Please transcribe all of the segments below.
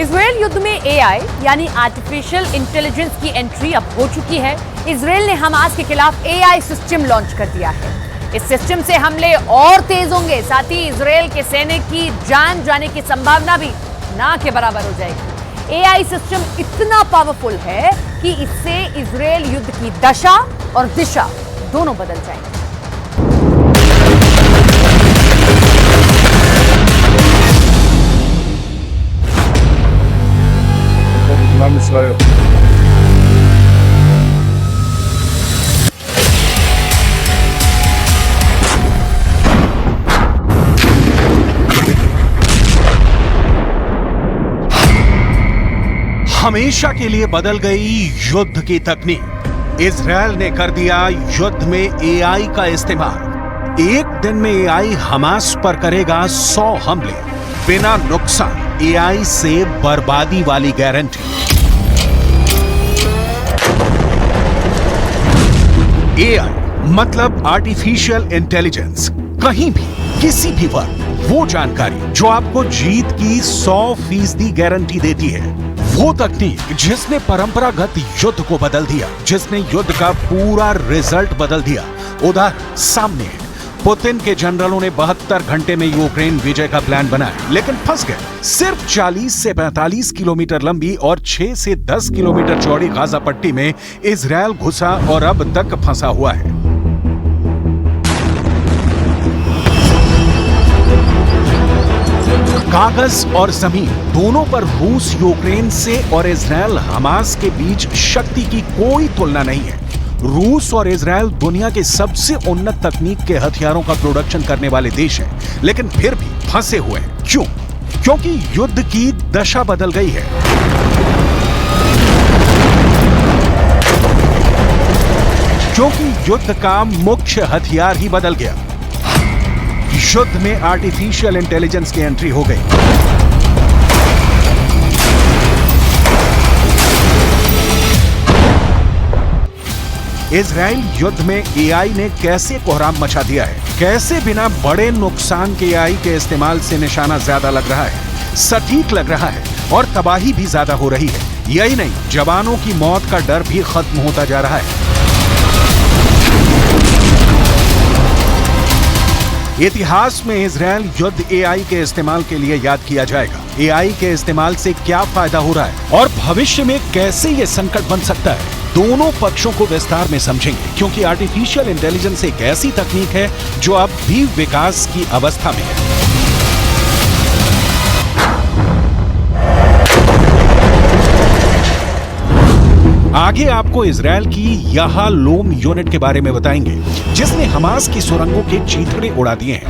Israel युद्ध में AI यानी आर्टिफिशियल इंटेलिजेंस की एंट्री अब हो चुकी है। इजराइल ने हमास के खिलाफ एआई सिस्टम लॉन्च कर दिया है। इस सिस्टम से हमले और तेज होंगे, साथ ही इजराइल के सैनिक की जान जाने की संभावना भी ना के बराबर हो जाएगी। एआई सिस्टम इतना पावरफुल है कि इससे इजराइल युद्ध की दशा और दिशा दोनों बदल जाएंगे। Israel. हमेशा के लिए बदल गई युद्ध की तकनीक। इजराइल ने कर दिया युद्ध में एआई का इस्तेमाल। एक दिन में एआई हमास पर करेगा 100 हमले बिना नुकसान। एआई से बर्बादी वाली गारंटी। एआई मतलब आर्टिफिशियल इंटेलिजेंस। कहीं भी किसी भी वक्त वो जानकारी जो आपको जीत की 100% गारंटी देती है। वो तकनीक जिसने परंपरागत युद्ध को बदल दिया, जिसने युद्ध का पूरा रिजल्ट बदल दिया। उदाहरण सामने है। पुतिन के जनरलों ने 72 घंटे में यूक्रेन विजय का प्लान बनाया, लेकिन फंस गए। सिर्फ 40 से 45 किलोमीटर लंबी और 6 से 10 किलोमीटर चौड़ी गाजा पट्टी में इजराइल घुसा और अब तक फंसा हुआ है। कागज और जमीन दोनों पर रूस यूक्रेन से और इजराइल हमास के बीच शक्ति की कोई तुलना नहीं है। रूस और इजराइल दुनिया के सबसे उन्नत तकनीक के हथियारों का प्रोडक्शन करने वाले देश हैं, लेकिन फिर भी फंसे हुए हैं। क्यों? क्योंकि युद्ध की दशा बदल गई है। क्योंकि युद्ध का मुख्य हथियार ही बदल गया। युद्ध में आर्टिफिशियल इंटेलिजेंस की एंट्री हो गई। इजराइल युद्ध में एआई ने कैसे कोहराम मचा दिया है, कैसे बिना बड़े नुकसान के एआई के इस्तेमाल से निशाना ज्यादा लग रहा है, सटीक लग रहा है और तबाही भी ज्यादा हो रही है। यही नहीं, जवानों की मौत का डर भी खत्म होता जा रहा है। इतिहास में इजराइल युद्ध एआई के इस्तेमाल के लिए याद किया जाएगा। एआई के इस्तेमाल से क्या फायदा हो रहा है और भविष्य में कैसे ये संकट बन सकता है, दोनों पक्षों को विस्तार में समझेंगे। क्योंकि आर्टिफिशियल इंटेलिजेंस एक ऐसी तकनीक है जो अब भी विकास की अवस्था में है। आगे आपको इजराइल की याहालोम यूनिट के बारे में बताएंगे, जिसने हमास की सुरंगों के चीथड़े उड़ा दिए हैं।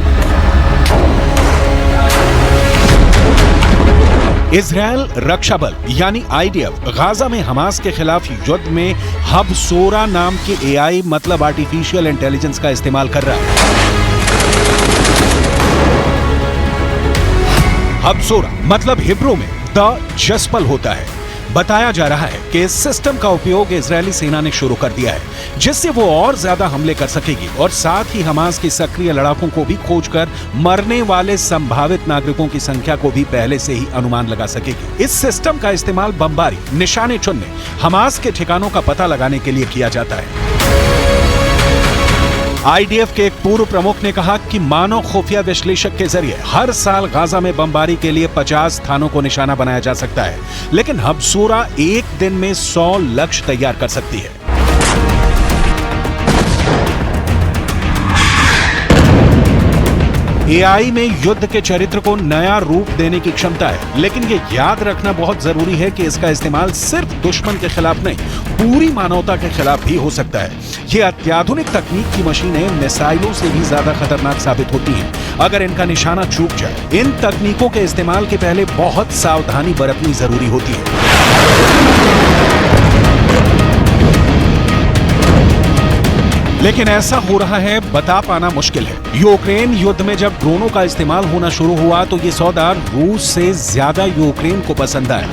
इजराइल रक्षा बल यानी आईडीएफ गाजा में हमास के खिलाफ युद्ध में हबसोरा नाम के एआई मतलब आर्टिफिशियल इंटेलिजेंस का इस्तेमाल कर रहा है। हबसोरा मतलब हिब्रू में द जस्पल होता है। बताया जा रहा है कि इस सिस्टम का उपयोग इजरायली सेना ने शुरू कर दिया है, जिससे वो और ज्यादा हमले कर सकेगी और साथ ही हमास के सक्रिय लड़ाकों को भी खोजकर मरने वाले संभावित नागरिकों की संख्या को भी पहले से ही अनुमान लगा सकेगी। इस सिस्टम का इस्तेमाल बमबारी, निशाने चुनने, हमास के ठिकानों का पता लगाने के लिए किया जाता है। आईडीएफ के एक पूर्व प्रमुख ने कहा कि मानव खुफिया विश्लेषक के जरिए हर साल गाजा में बमबारी के लिए 50 स्थानों को निशाना बनाया जा सकता है, लेकिन हबसोरा एक दिन में 100 लक्ष्य तैयार कर सकती है। एआई में युद्ध के चरित्र को नया रूप देने की क्षमता है, लेकिन ये याद रखना बहुत जरूरी है कि इसका इस्तेमाल सिर्फ दुश्मन के खिलाफ नहीं, पूरी मानवता के खिलाफ भी हो सकता है। ये अत्याधुनिक तकनीक की मशीनें मिसाइलों से भी ज्यादा खतरनाक साबित होती हैं अगर इनका निशाना चूक जाए। इन तकनीकों के इस्तेमाल के पहले बहुत सावधानी बरतनी जरूरी होती है। लेकिन ऐसा हो रहा है बता पाना मुश्किल है। यूक्रेन युद्ध में जब ड्रोनों का इस्तेमाल होना शुरू हुआ तो ये सौदा रूस से ज्यादा यूक्रेन को पसंद आया।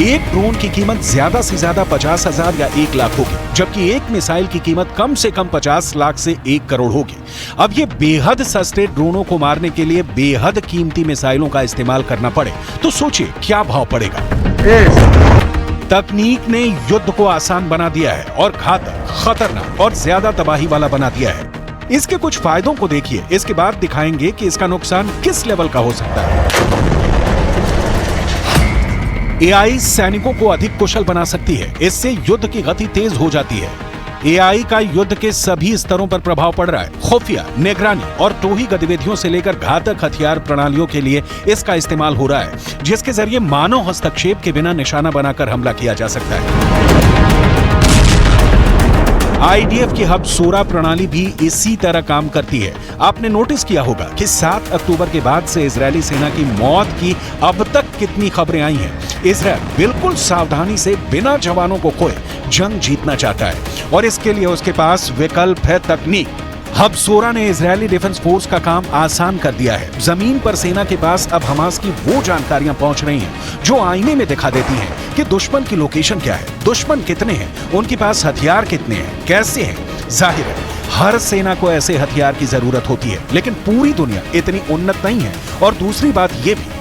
एक ड्रोन की कीमत ज्यादा से ज्यादा 50,000 या 1 लाख होगी, जबकि एक मिसाइल की कीमत कम से कम 50 लाख से 1 करोड़ होगी। अब ये बेहद सस्ते ड्रोनों को मारने के लिए बेहद कीमती मिसाइलों का इस्तेमाल करना पड़े तो सोचिए क्या भाव पड़ेगा। तकनीक ने युद्ध को आसान बना दिया है और घातक, खतरनाक और ज्यादा तबाही वाला बना दिया है। इसके कुछ फायदों को देखिए, इसके बाद दिखाएंगे कि इसका नुकसान किस लेवल का हो सकता है। एआई सैनिकों को अधिक कुशल बना सकती है, इससे युद्ध की गति तेज हो जाती है। एआई का युद्ध के सभी स्तरों पर प्रभाव पड़ रहा है। खुफिया, निगरानी और टोही गतिविधियों से लेकर घातक हथियार प्रणालियों के लिए इसका इस्तेमाल हो रहा है, जिसके जरिए मानव हस्तक्षेप के बिना निशाना बनाकर हमला किया जा सकता है। आईडीएफ की हब सोरा प्रणाली भी इसी तरह काम करती है। आपने नोटिस किया होगा कि 7 अक्टूबर के बाद से इजरायली सेना की मौत की अब तक कितनी खबरें आई हैं। इजरायल बिल्कुल सावधानी से बिना जवानों को खोए जंग जीतना चाहता है और इसके लिए उसके पास विकल्प है तकनीक। हब सोरा ने इजरायली डिफेंस फोर्स का काम आसान कर दिया है। जमीन पर सेना के पास अब हमास की वो जानकारियां पहुंच रही हैं जो आईने में दिखा देती हैं कि दुश्मन की लोकेशन क्या है, दुश्मन कितने हैं, उनके पास हथियार कितने हैं, कैसे हैं। जाहिर है हर सेना को ऐसे हथियार की जरूरत होती है, लेकिन पूरी दुनिया इतनी उन्नत नहीं है। और दूसरी बात यह भी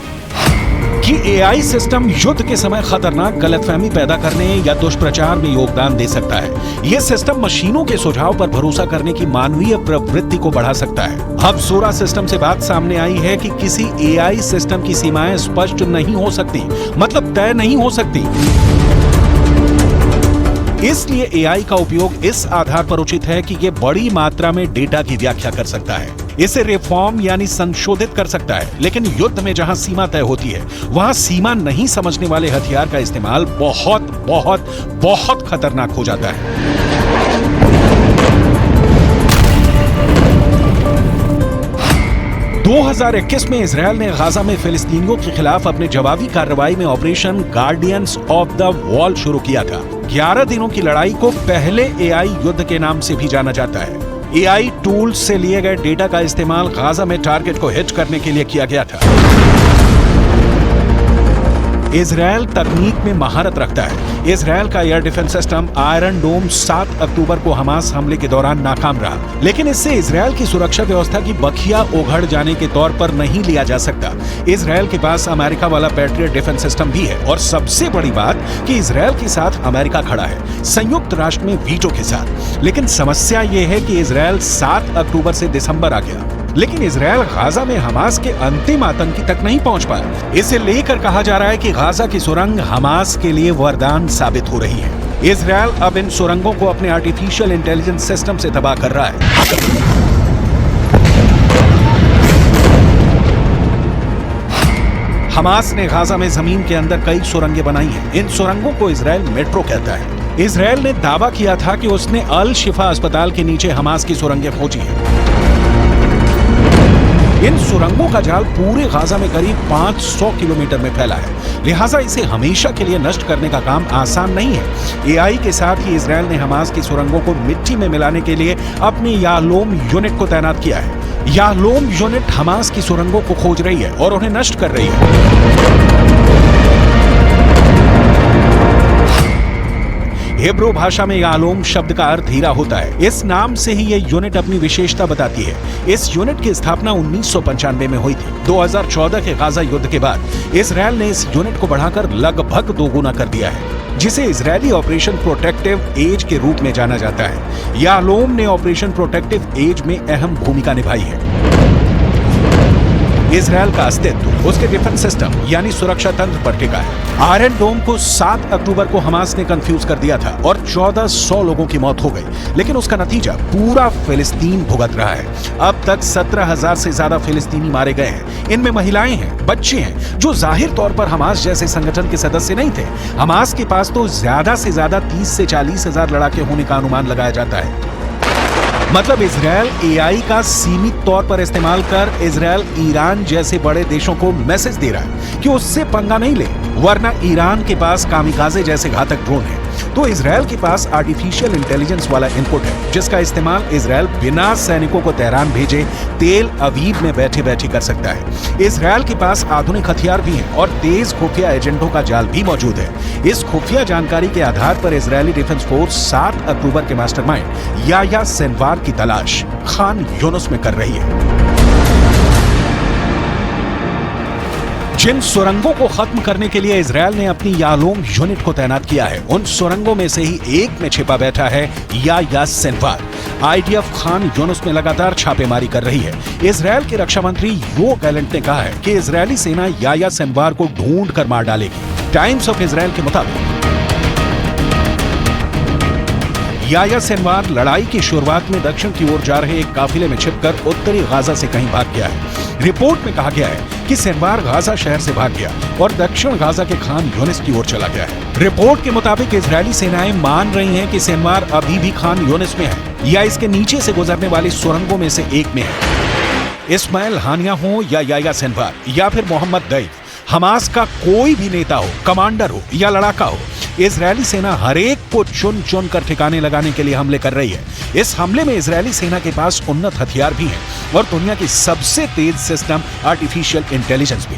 कि एआई सिस्टम युद्ध के समय खतरनाक गलतफहमी पैदा करने या दुष्प्रचार में योगदान दे सकता है। यह सिस्टम मशीनों के सुझाव पर भरोसा करने की मानवीय प्रवृत्ति को बढ़ा सकता है। अब सोरा सिस्टम से बात सामने आई है कि किसी एआई सिस्टम की सीमाएं स्पष्ट नहीं हो सकती, मतलब तय नहीं हो सकती। इसलिए एआई का उपयोग इस आधार पर उचित है कि यह बड़ी मात्रा में डेटा की व्याख्या कर सकता है, इसे रिफॉर्म यानी संशोधित कर सकता है। लेकिन युद्ध में जहां सीमा तय होती है, वहां सीमा नहीं समझने वाले हथियार का इस्तेमाल बहुत बहुत बहुत खतरनाक हो जाता है। – 2021 में इजरायल ने गाजा में फिलिस्तीनियों के खिलाफ अपने जवाबी कार्रवाई में operation guardians of the wall शुरू किया था। 11 दिनों की लड़ाई को पहले एआई युद्ध के नाम से भी जाना जाता है। एआई टूल्स से लिए गए डेटा का इस्तेमाल गाजा में टारगेट को हिट करने के लिए किया गया था। इजरायल तकनीक में महारत रखता है। इजरायल का एयर डिफेंस सिस्टम आयरन डोम 7 अक्टूबर को हमास हमले के दौरान नाकाम रहा, लेकिन इससे इजरायल की सुरक्षा व्यवस्था की बखिया उघड़ जाने के तौर पर नहीं लिया जा सकता। इजरायल के पास अमेरिका वाला पैट्रियट डिफेंस सिस्टम भी है और सबसे बड़ी बात कि इजरायल के साथ अमेरिका खड़ा है, संयुक्त राष्ट्र में वीटो के साथ। लेकिन समस्या यह है कि इजरायल 7 अक्टूबर से दिसंबर आ गया, लेकिन इजरायल गाजा में हमास के अंतिम आतंकी तक नहीं पहुंच पाया। इसे लेकर कहा जा रहा है कि गाजा की सुरंग हमास के लिए वरदान साबित हो रही है। इजरायल अब इन सुरंगों को अपने आर्टिफिशियल इंटेलिजेंस सिस्टम से तबाह कर रहा है। हमास ने गाजा में जमीन के अंदर कई सुरंगें बनाई हैं। इन सुरंगों को इजरायल मेट्रो कहता है। इजरायल ने दावा किया था कि उसने अल शिफा अस्पताल के नीचे हमास की सुरंगें खोजी हैं। इन सुरंगों का जाल पूरे गाजा में करीब 500 किलोमीटर में फैला है, लिहाजा इसे हमेशा के लिए नष्ट करने का काम आसान नहीं है। एआई के साथ ही इजरायल ने हमास की सुरंगों को मिट्टी में मिलाने के लिए अपनी याहलोम यूनिट को तैनात किया है। याहलोम यूनिट हमास की सुरंगों को खोज रही है और उन्हें नष्ट कर रही है। हिब्रू भाषा में याहलोम शब्द का अर्थ हीरा होता है। इस नाम से ही यह यूनिट अपनी विशेषता बताती है। इस यूनिट की स्थापना 1995 में हुई थी। 2014 के गाजा युद्ध के बाद इजरायल ने इस यूनिट को बढ़ाकर लगभग दोगुना कर दिया है, जिसे इजरायली ऑपरेशन प्रोटेक्टिव एज के रूप में जाना जाता है। याहलोम ने ऑपरेशन प्रोटेक्टिव एज में अहम भूमिका निभाई है। इजरायल का अस्तित्व उसके डिफेंस सिस्टम यानी सुरक्षा तंत्र पर टिका है। आयरन डोम को 7 अक्टूबर को हमास ने कंफ्यूज कर दिया था और 1400 लोगों की मौत हो गई, लेकिन उसका नतीजा पूरा फिलिस्तीन भुगत रहा है। अब तक 17,000 से ज्यादा फिलिस्तीनी मारे गए हैं। इनमें महिलाएं हैं, बच्चे हैं, जो जाहिर तौर पर हमास जैसे संगठन के सदस्य नहीं थे। हमास के पास तो ज्यादा से ज्यादा 30 से 40,000 लड़ाके होने का अनुमान लगाया जाता है। मतलब इजरायल एआई का सीमित तौर पर इस्तेमाल कर इजरायल ईरान जैसे बड़े देशों को मैसेज दे रहा है कि उससे पंगा नहीं ले, वरना ईरान के पास कामिकाजे जैसे घातक ड्रोन है। तो इजराइल के पास आर्टिफिशियल इंटेलिजेंस वाला इनपुट है, जिसका इस्तेमाल इजराइल बिना सैनिकों को तेहरान भेजे तेल अवीव में बैठे बैठे कर सकता है। इजराइल के पास आधुनिक हथियार भी हैं और तेज खुफिया एजेंटों का जाल भी मौजूद है। इस खुफिया जानकारी के आधार पर इजरायली डिफेंस फोर्स 7 अक्टूबर के मास्टरमाइंड याह्या सिनवार की तलाश खान यूनुस में कर रही है। जिन सुरंगों को खत्म करने के लिए इजरायल ने अपनी यालोम यूनिट को तैनात किया है, उन सुरंगों में से ही एक में छिपा बैठा है Yahya Sinwar. IDF Khan Yunus में लगातार छापेमारी कर रही है। इजरायल के रक्षा मंत्री योव गैलेंट ने कहा है कि इजरायली सेना याह्या सिनवार को ढूंढ कर मार डालेगी। टाइम्स ऑफ इजरायल के मुताबिक याह्या सिनवार लड़ाई की शुरुआत में दक्षिण की ओर जा रहे एक काफिले में छिपकर उत्तरी गाजा से कहीं भाग गया है। रिपोर्ट में कहा गया है कि सिनवार गाजा शहर से भाग गया और दक्षिण गाजा के खान यूनिस की ओर चला गया है। रिपोर्ट के मुताबिक इजरायली सेनाएं मान रही हैं कि सिनवार अभी भी खान यूनिस में है या इसके नीचे से गुजरने वाली सुरंगों में से एक में है। इस्माइल हानिया हो या याह्या सिनवार या फिर मोहम्मद दैफ, हमास का कोई भी नेता हो, कमांडर हो या लड़ाका हो, इजरायली सेना हर एक को चुन चुन कर ठिकाने लगाने के लिए हमले कर रही है। इस हमले में इजरायली सेना के पास उन्नत हथियार भी हैं और दुनिया की सबसे तेज सिस्टम आर्टिफिशियल इंटेलिजेंस भी।